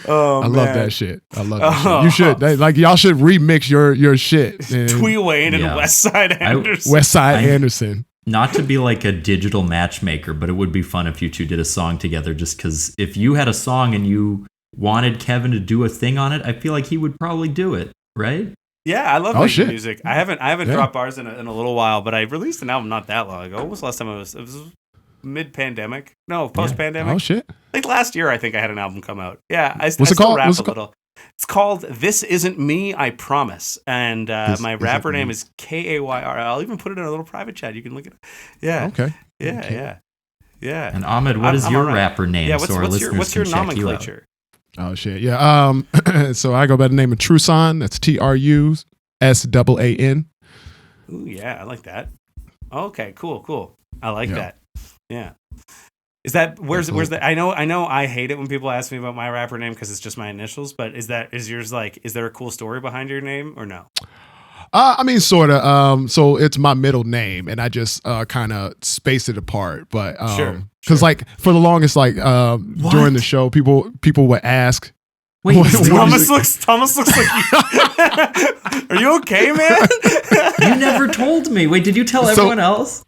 I love that shit. You should y'all should remix your shit. Twee Wayne and West Side Anderson. West Side Anderson. Not to be like a digital matchmaker, but it would be fun if you two did a song together, just because if you had a song and you wanted Kevin to do a thing on it, I feel like he would probably do it, right? Yeah, I love making music. I haven't dropped bars in a little while, but I released an album not that long ago. What was the last time it was mid-pandemic? No, post-pandemic. Oh shit! Like last year, I think I had an album come out. Yeah, What's it called? Rap a little. It's called "This Isn't Me, I Promise," and my rapper name is Kayr. I'll even put it in a little private chat. You can look it up. Yeah. Okay. Yeah. Yeah. And Ahmed, what is your rapper name? Yeah, so our listeners what's your can check you out? nomenclature? Oh shit, yeah. So I go by the name of Tru Saan. That's TruSaan. Ooh, yeah, I like that. Okay, cool. I like that. Yeah. Is that where's the? I know. I hate it when people ask me about my rapper name because it's just my initials. But is yours like? Is there a cool story behind your name or no? I mean, sort of. So it's my middle name, and I just kind of space it apart. But sure. Like for the longest, like during the show, people would ask. Wait, Thomas looks like you. Are you okay, man? You never told me. Wait, did you tell everyone else?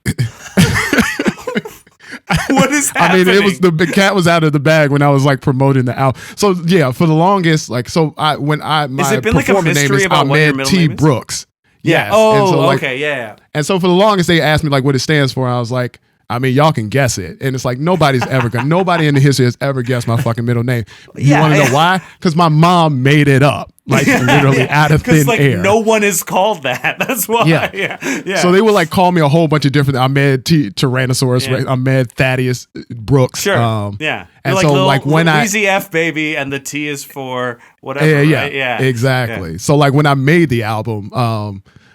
What is happening? I mean, it was the cat was out of the bag when I was like promoting the album. So yeah, for the longest, like, so my performance name is Ahmed T Brooks. Yeah. Yes. Oh, so, like, okay. Yeah. And so for the longest, they asked me like what it stands for. I was like, I mean, y'all can guess it. And it's like nobody in the history has ever guessed my fucking middle name. You want to know why? Because my mom made it up, like literally out of thin air. No one is called that. That's why. Yeah. So they would like call me a whole bunch of different Ahmed T Tyrannosaurus, Ahmed Thaddeus Brooks. Sure. And you're so like when Easy F baby, and the T is for whatever. Yeah, exactly. Yeah. So like when I made the album,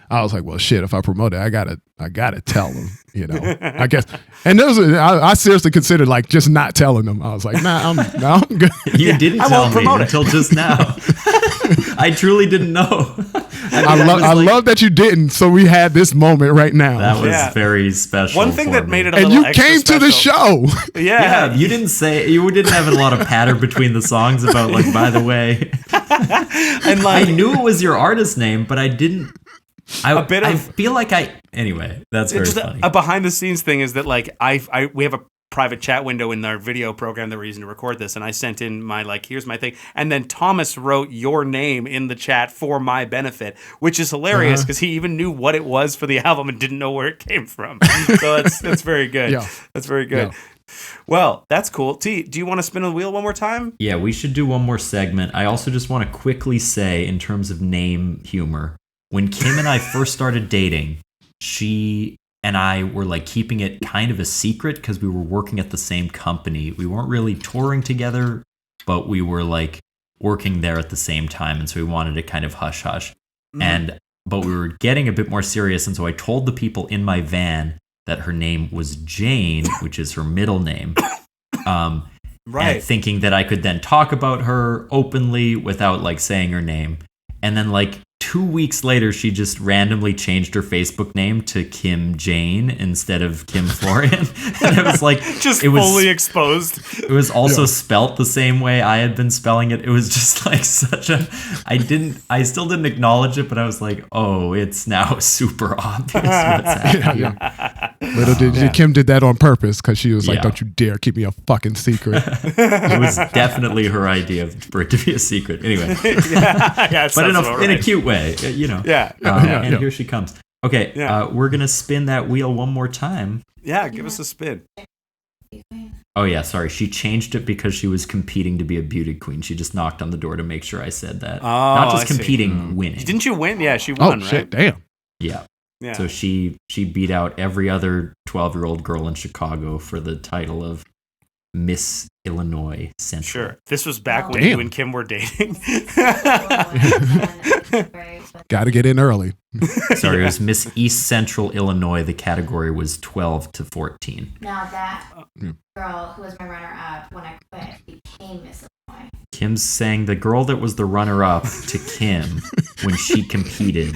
I was like, well, shit, if I promote it, I gotta tell them, you know, I guess. And I seriously considered like just not telling them. I was like, nah, I'm good. You didn't tell me until just now. I truly didn't know. I love that you didn't. So we had this moment right now. That was very special. One thing that made it a and little you came to the show. Yeah. You didn't have a lot of patter between the songs about like, by the way. And like, I knew it was your artist name, but I didn't. I feel like anyway, that's very funny. A behind the scenes thing is that like we have a private chat window in our video program that we're using to record this, and I sent in my like, here's my thing, and then Thomas wrote your name in the chat for my benefit, which is hilarious because he even knew what it was for the album and didn't know where it came from. So that's very good. Yeah. That's very good. Yeah. Well, that's cool. T, do you want to spin the wheel one more time? Yeah, we should do one more segment. I also just want to quickly say, in terms of name humor, when Kim and I first started dating, she and I were like keeping it kind of a secret because we were working at the same company. We weren't really touring together, but we were like working there at the same time. And so we wanted it kind of hush hush. But we were getting a bit more serious. And so I told the people in my van that her name was Jane, which is her middle name. And thinking that I could then talk about her openly without like saying her name. And then like 2 weeks later, she just randomly changed her Facebook name to Kim Jane instead of Kim Florian. And it was like fully exposed. It was also spelt the same way I had been spelling it. It was just like I still didn't acknowledge it, but I was like, oh, it's now super obvious what's happening. Little did Kim did that on purpose because she was like, don't you dare keep me a fucking secret. It was definitely her idea for it to be a secret. Anyway. But in a cute way, you know. And here she comes. Okay, we're going to spin that wheel one more time. Yeah, give us a spin. Oh, yeah, sorry. She changed it because she was competing to be a beauty queen. She just knocked on the door to make sure I said that. Oh, not just competing, winning. Didn't you win? Yeah, she won, right? Shit, damn. Yeah. So she beat out every other 12-year-old girl in Chicago for the title of Miss Illinois Central. Sure. This was back when you and Kim were dating. Got to get in early. Sorry, it was Miss East Central Illinois. The category was 12 to 14. Now that girl who was my runner-up when I quit became Miss Illinois. Kim's saying the girl that was the runner-up to Kim when she competed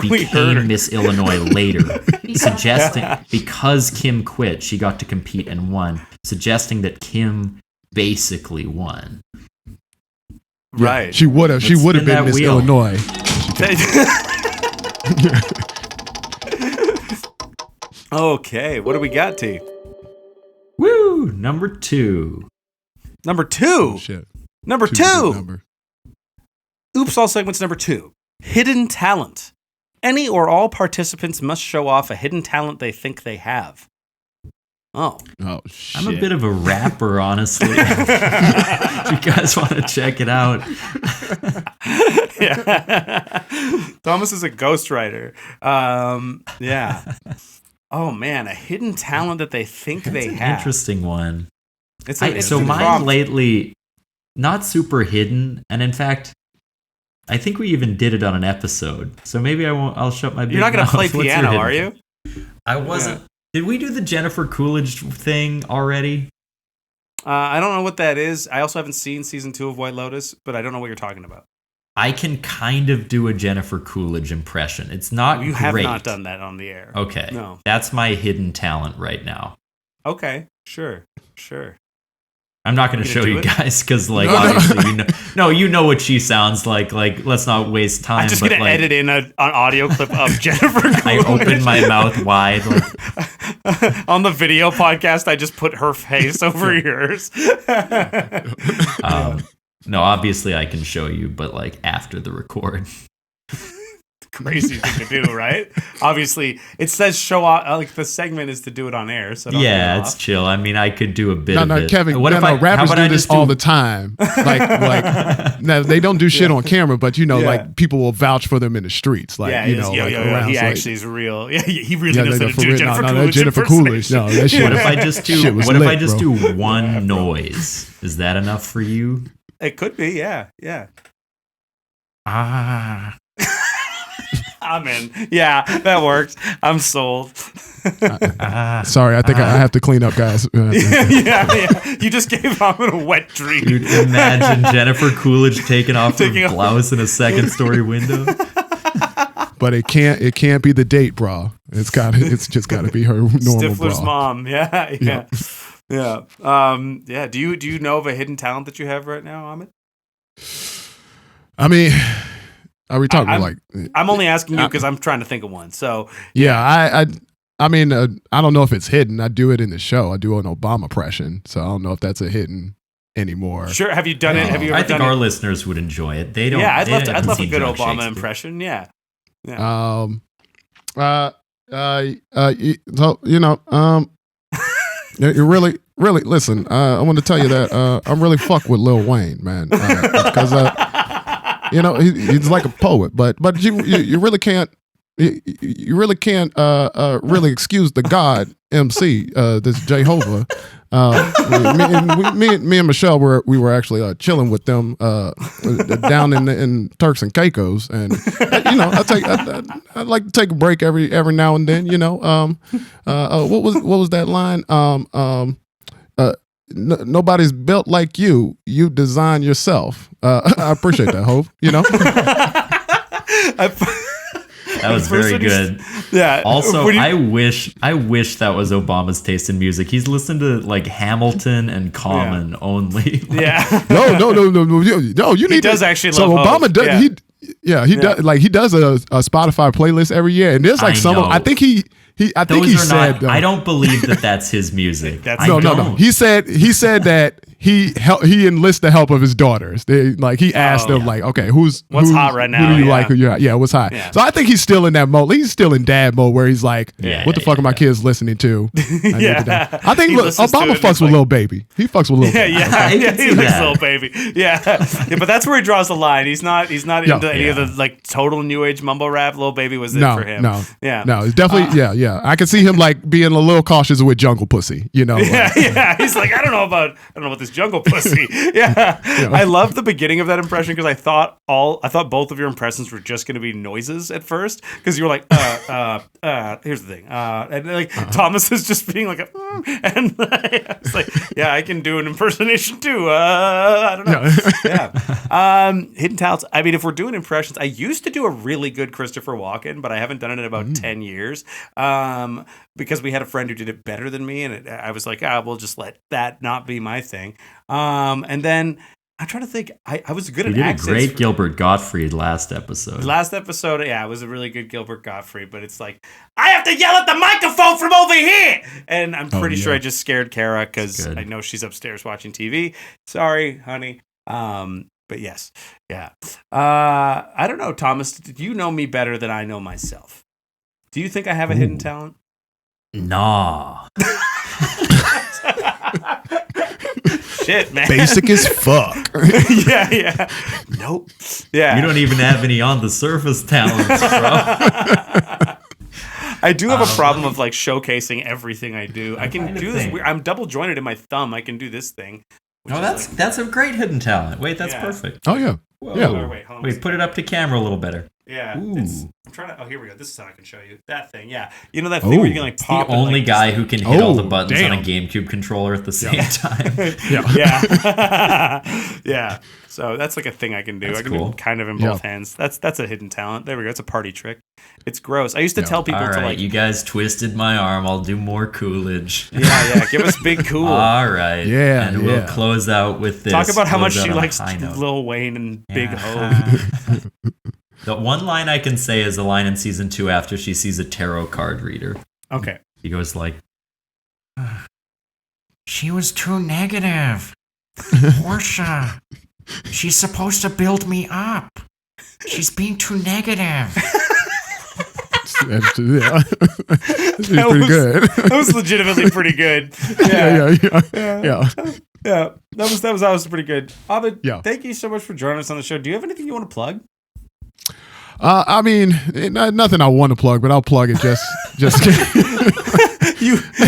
became Miss Illinois later, suggesting because Kim quit, she got to compete and won, suggesting that Kim basically won. Right. She would have been Miss Illinois. Okay, what do we got, T? Woo! Number 2. Number 2? Oh, shit. Number 2! Oops, all segments number 2. Hidden talent. Any or all participants must show off a hidden talent they think they have. Oh, shit. I'm a bit of a rapper, honestly. If you guys want to check it out. Thomas is a ghostwriter. Yeah. Oh man, a hidden talent that they think they have. Interesting one. So mine lately, not super hidden, and in fact, I think we even did it on an episode. So maybe I'll shut my. You're not going to play piano, are you? I wasn't. Yeah. Did we do the Jennifer Coolidge thing already? I don't know what that is. I also haven't seen season 2 of White Lotus, but I don't know what you're talking about. I can kind of do a Jennifer Coolidge impression. It's not You great. have not done that on the air. Okay. No. That's my hidden talent right now. Okay. Sure. I'm not going to show you guys because, obviously, you know what she sounds like. Like, let's not waste time. I'm just going to edit in an audio clip of Jennifer Coolidge. I open my mouth wide. On the video podcast, I just put her face over yours. No, obviously I can show you, but after the record. Crazy thing to do, right? Obviously, it says show off. The segment is to do it on air. So yeah, it's chill. I mean, I could do a bit of it. Kevin, rappers do this all the time. Now they don't do shit on camera, but people will vouch for them in the streets. He actually is real. Yeah, he really knows how to do Jennifer Coolidge. No, that shit. What if I just do? What if I just do one noise? Is that enough for you? It could be. Yeah. Ah. I'm in. Yeah, that works. I'm sold. Sorry, I think I have to clean up, guys. Yeah. You just gave Ahmed a wet dream. Dude, imagine Jennifer Coolidge taking off her blouse in a second-story window. But it can't be the date bra. It's just gotta be her normal Stifler's bra. mom. Yeah. Do you know of a hidden talent that you have right now, Ahmed? I mean, are we talking I'm only asking you because I'm trying to think of one. So yeah, I mean, I don't know if it's hidden. I do it in the show. I do an Obama impression, so I don't know if that's a hidden anymore. Sure. Have you done it? Have you ever I think our listeners would enjoy it. They don't. Yeah, I'd love a good Obama impression. Yeah. You really listen. I want to tell you that I'm really fucked with Lil Wayne, man, because he's like a poet, but you really can't. You really can't really excuse the God MC, this Jehovah. Me and Michelle we were actually chilling with them down in Turks and Caicos, and I like to take a break every now and then. What was that line? Nobody's built like you. You design yourself. I appreciate that, Hov. That was very good. Yeah. Also, I wish that was Obama's taste in music. He's listened to Hamilton and Common only. Yeah. No. You need. He does actually love. So Obama Hov. does. He does. He does a Spotify playlist every year, and there's some. I think he said. I don't believe that that's his music. No. He said that he enlists the help of his daughters. He asked them okay, what's hot right now? Who do you like? What's hot? Yeah. So I think he's still in that mode. He's still in dad mode where he's like, what the fuck are my kids listening to? I think Obama fucks with Lil Baby. He fucks with Lil Baby. Yeah. He likes Lil Baby. Yeah, but that's where he draws the line. He's not into any of the total new age mumble rap. Lil Baby was it for him. No, it's definitely yeah. I can see him being a little cautious with Jungle Pussy. He's like, I don't know about this Jungle Pussy. Yeah. I love the beginning of that impression because I thought both of your impressions were just going to be noises at first because you were like, here's the thing, and Thomas is just being like, and I was like, yeah, I can do an impersonation too. I don't know. Yeah. Hidden talents. I mean, if we're doing impressions, I used to do a really good Christopher Walken, but I haven't done it in about 10 years. Because we had a friend who did it better than me, and I was like, we'll just let that not be my thing. And then I'm trying to think. I was good at accents. You did a great Gilbert Gottfried last episode. It was a really good Gilbert Gottfried, but it's like, I have to yell at the microphone from over here! And I'm pretty sure I just scared Kara because I know she's upstairs watching TV. Sorry, honey. But yes. Yeah. I don't know, Thomas. You know me better than I know myself. Do you think I have a hidden talent? Nah. Shit, man. Basic as fuck. Yeah. Nope. Yeah. You don't even have any on the surface talents, bro. I do have a problem of like showcasing everything I do. I can do this. I'm double jointed in my thumb. I can do this thing. Oh, that's a great hidden talent. Wait, that's perfect. Oh yeah. Whoa, Yeah. Wait, Put it up to camera a little better. Yeah. Ooh. I'm trying to. Oh, here we go. This is how I can show you that thing. Yeah. You know that thing where you can like pop. The only guy who can hit all the buttons damn. on a GameCube controller at the same time. Yeah. Yeah. So that's like a thing I can do. That's I can cool. do kind of in both hands. That's a hidden talent. There we go. It's a party trick. It's gross. I used to tell people all right, to like. You guys twisted my arm. I'll do more Coolidge. Yeah. Give us big cool. All right. Yeah, And we'll close out with this. Talk about how much Close she out on a likes high note. Lil Wayne and Big Ho. The one line I can say is the line in season 2 after she sees a tarot card reader. Okay. He goes like, "She was too negative. Portia, she's supposed to build me up. She's being too negative." That's pretty good. That was legitimately pretty good. Yeah. Yeah, that was pretty good. Ahmed, Yeah. thank you so much for joining us on the show. Do you have anything you want to plug? I mean, nothing I want to plug, but I'll plug it just.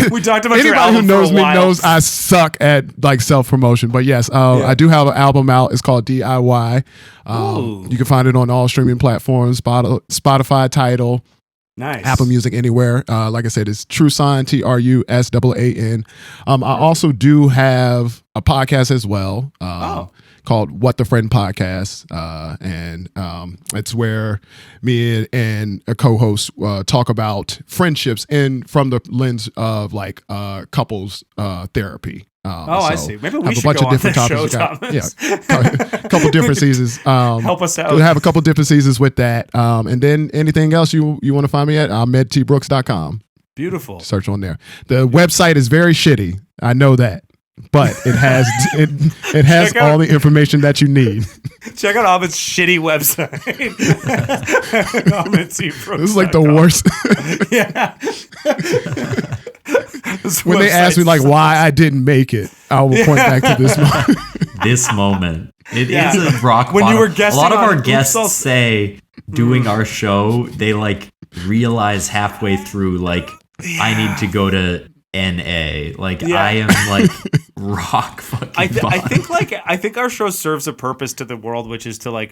We talked about your Anybody album who knows for a me while. knows I suck at like self promotion. But yes, I do have an album out. It's called DIY. You can find it on all streaming platforms: Spotify, Tidal, Nice. Apple Music, anywhere. Like I said, it's Tru Saan, TRUSAAN. I also do have a podcast as well. Called What the Friend Podcast, and it's where me and a co-host talk about friendships and from the lens of like couples therapy. I see. Maybe we have should a bunch go of different on topics. that show, Thomas. A couple different seasons. Help us out. We have a couple different seasons with that. And then anything else you want to find me at ahmedtbrooks.com. Beautiful. Search on there. The website is very shitty. I know that. But it has it has all the information that you need. Check out Ahmed's shitty website. This is like the worst. Yeah. When they ask me like why I didn't make it, I will point back to this moment. This moment. It is a rock when bottom. You were guessing a lot of our on guests Oops, say doing our show, they like realize halfway through like I need to go to NA. Like I am like rock fucking I think our show serves a purpose to the world, which is to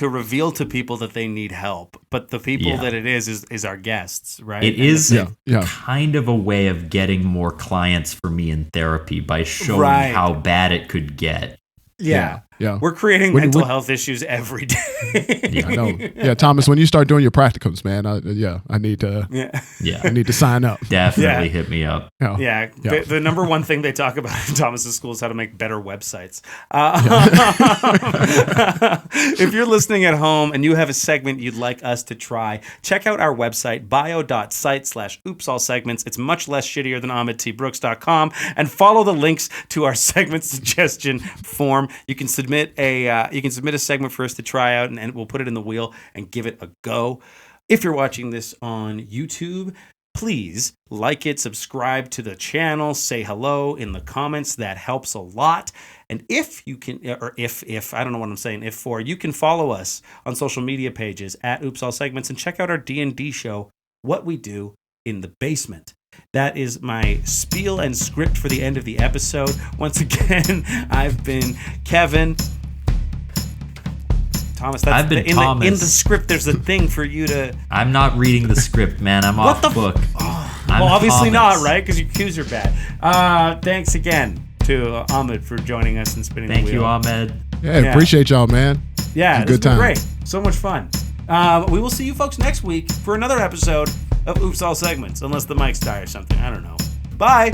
reveal to people that they need help. But the people that it is our guests, right? It is kind of a way of getting more clients for me in therapy by showing how bad it could get. Yeah. We're creating mental health issues every day. Yeah, I know. Yeah, Thomas, when you start doing your practicums, man, I need to I need to sign up. Definitely hit me up. Yeah. The number one thing they talk about in Thomas's school is how to make better websites. If you're listening at home and you have a segment you'd like us to try, check out our website, bio.site/oopsallsegments. It's much less shittier than ahmedtbrooks.com, and follow the links to our segment suggestion form. You can submit a segment for us to try out, and we'll put it in the wheel and give it a go. If you're watching this on YouTube, please like it, subscribe to the channel, say hello in the comments. That helps a lot. And if you can, or if I don't know what I'm saying, you can follow us on social media pages at Oops All Segments and check out our D&D show, What We Do in the Basement. That is my spiel and script for the end of the episode. Once again, I've been Kevin. Thomas, I've been Thomas. In the script, there's a thing for you to... I'm not reading the script, man. I'm off book. Well, obviously not, right? Because your cues are bad. Thanks again to Ahmed for joining us and spinning the wheel. Thank you, Ahmed. Yeah, appreciate y'all, man. Yeah, it's a good time. Great. So much fun. We will see you folks next week for another episode of Oops All Segments, unless the mics die or something. I don't know. Bye.